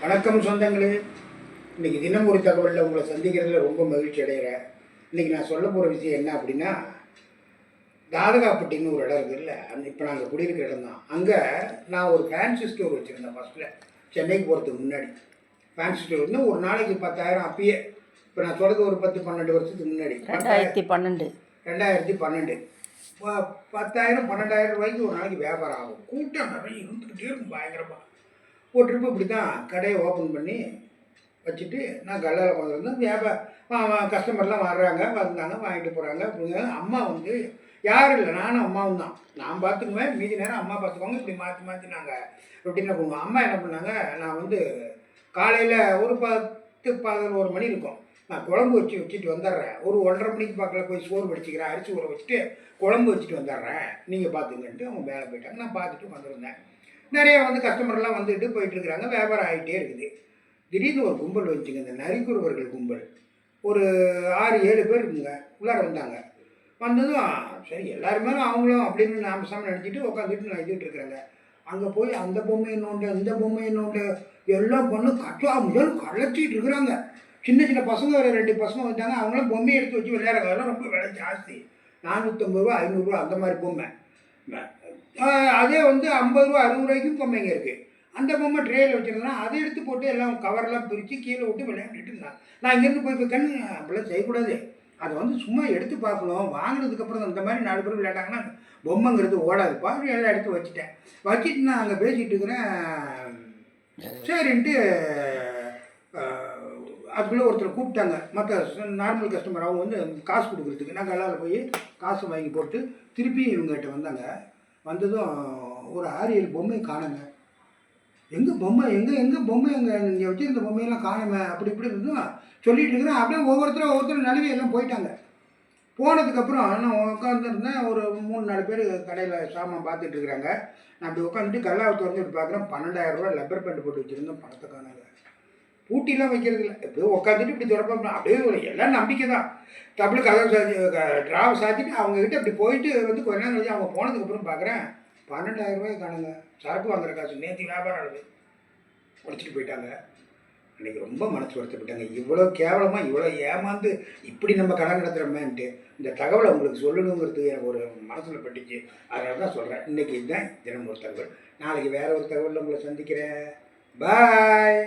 வணக்கம் சொந்தங்களே. இன்றைக்கி தினம் ஒரு தகவலில் உங்களை சந்திக்கிறதுல ரொம்ப மகிழ்ச்சி அடைகிறேன். இன்றைக்கி நான் சொல்ல போகிற விஷயம் என்ன அப்படின்னா, தாதகாப்பட்டின்னு ஒரு இடம் இருக்குதுல்ல, இப்போ நாங்கள் குடியிருக்கிற இடம் தான். அங்கே நான் ஒரு ஃபேன்சி ஸ்டோர் வச்சுருந்தேன் ஃபஸ்ட்டில், சென்னைக்கு போகிறதுக்கு முன்னாடி. ஃபேன்சி ஸ்டோர் வந்து ஒரு நாளைக்கு 10,000 அப்பயே. இப்போ நான் சொல்கிறது ஒரு 10-12 வருஷத்துக்கு முன்னாடி, 2012 10,000 12,000 ரூபாய்க்கு ஒரு நாளைக்கு வியாபாரம் ஆகும். கூட்டம் நிறைய இருந்துக்கிட்டே இருக்கும் பயங்கரமாக. ஒரு ட்ரிப்பு இப்படி தான் கடையை ஓப்பன் பண்ணி வச்சுட்டு நான் கல்லால் உட்காந்துருந்தேன். கஸ்டமர்லாம் வர்றாங்க, வந்தாங்க, வாங்கிட்டு போகிறாங்க. அப்படிங்க அம்மா வந்து யாரும் இல்லை, நானும் அம்மாவும் தான். நான் பார்த்துக்குவேன், மீதி நேரம் அம்மா பார்த்துக்குவாங்க. இப்படி மாற்றி மாற்றி நாங்கள் ரொட்டீனாக போவோம். அம்மா என்ன பண்ணாங்க, நான் வந்து காலையில் ஒரு 10-11 மணி இருக்கும், நான் குழம்பு வச்சுட்டு வந்துடுறேன். ஒரு 1:30 மணிக்கு பக்கத்தில் போய் சோறு வடிச்சிக்கிறேன், அரிசி ஊற வச்சுட்டு குழம்பு வச்சுட்டு வந்துடுறேன், நீங்கள் பார்த்துங்கன்ட்டு அவங்க வேலை போயிட்டாங்க. நான் பார்த்துட்டு வந்திருந்தேன். நிறைய வந்து கஸ்டமர்லாம் வந்துட்டு போயிட்டுருக்குறாங்க, வியாபாரம் ஆகிட்டே இருக்குது. திடீர்னு ஒரு கும்பல் வச்சுங்க, இந்த நரிக்குறவர்கள் கும்பல். ஒரு 6-7 பேர் இருக்குங்க, உள்ளார வந்தாங்க. வந்ததும் சரி எல்லாருமே அவங்களும் அப்படின்னு நாம் சாமி நினச்சிட்டு உட்காந்துட்டு நான் இதுட்டு இருக்கிறேங்க. அங்கே போய் அந்த பொம்மை என்னோண்டு, இந்த பொம்மை என்னோண்டு எல்லாம் பண்ணு கட்டா முதல் களைச்சிட்டு இருக்கிறாங்க. சின்ன சின்ன பசங்க, ஒரு 2 பசங்க வந்தாங்க. அவங்களாம் பொம்மையை எடுத்து வச்சு விளையாடுறாங்க. அதெல்லாம் ரொம்ப விலை ஜாஸ்தி, 450 ரூபா 500 ரூபா அந்த மாதிரி பொம்மை. அதே வந்து 50 ரூபா 60 ரூபாய்க்கும் பொம்மைங்க இருக்குது. அந்த பொம்மை ட்ரேயில் வச்சுருந்தேன். அதை எடுத்து போட்டு எல்லாம் கவரெல்லாம் பிரித்து கீழே விட்டு விளையாண்டுட்டு இருந்தான். நான் இங்கேருந்து போய் கண்ணு அப்படிலாம் செய்யக்கூடாது, அதை வந்து சும்மா எடுத்து பார்க்கணும். வாங்கினதுக்கப்புறம் இந்த மாதிரி 4 பேர் விளையாண்டாங்கன்னா பொம்மைங்கிறது ஓடாதுப்பா. எல்லாம் எடுத்து வச்சுட்டு நான் அங்கே பேசிகிட்டு இருக்கிறேன். சரின்ட்டு அதுக்குள்ளே ஒருத்தர் கூப்பிட்டாங்க, மற்ற நார்மல் கஸ்டமர். அவங்க வந்து காசு கொடுக்குறதுக்கு நான் கல்லால் போய் காசு வாங்கி போட்டு திருப்பி இவங்ககிட்ட வந்தாங்க. வந்ததும் ஒரு 6-7 பொம்மை காணுங்க. எங்கே பொம்மை, எங்கே பொம்மை, நீங்கள் வச்சுருந்த பொம்மையெல்லாம் காணுமே அப்படி இப்படி இருந்தும் சொல்லிட்டு இருக்கிறேன். அப்படியே ஒவ்வொருத்தரும் நழுவி எல்லாம் போயிட்டாங்க. போனதுக்கப்புறம் நான் உட்காந்துருந்தேன். ஒரு 3-4 பேர் கடையில் சாமான் பார்த்துட்டு இருக்கிறாங்க. நான் அப்படி உட்காந்துட்டு கல்லாவை திறந்துட்டு பார்க்குறேன். 12,000 ரூபா லப்பர் பேண்ட் போட்டு வச்சுருந்தேன். பணத்தை காணாங்க. பூட்டிலாம் வைக்கிறது இல்லை, எப்படியோ உட்காந்துட்டு இப்படி திறப்போம். அப்படியே ஒரு எல்லாம் நம்பிக்கை தான். டபுள் கதவை ட்ராவை சாத்திட்டு அவங்கக்கிட்ட அப்படி போயிட்டு வந்து கொஞ்ச நேரம் கழிச்சு அவங்க போனதுக்கப்புறம் பார்க்குறேன் 12,000 ரூபாய் காணுங்க. சரக்கு வாங்குற காசு நேற்று வியாபாரம் ஆகுது, உடச்சிட்டு போயிட்டாங்க. அன்றைக்கி ரொம்ப மனசு வருத்தப்பட்டாங்க. இவ்வளோ கேவலமாக, இவ்வளோ ஏமாந்து இப்படி நம்ம கடன் நடத்துகிறோமேன்ட்டு இந்த தகவலை உங்களுக்கு சொல்லணுங்கிறது எனக்கு ஒரு மனசில் பட்டுச்சு. அதனால தான் சொல்கிறேன். இன்றைக்கி இதுதான் தினம் ஒரு தகவல். நாளைக்கு வேறு ஒரு தகவலில் உங்களை சந்திக்கிறேன். பாய்.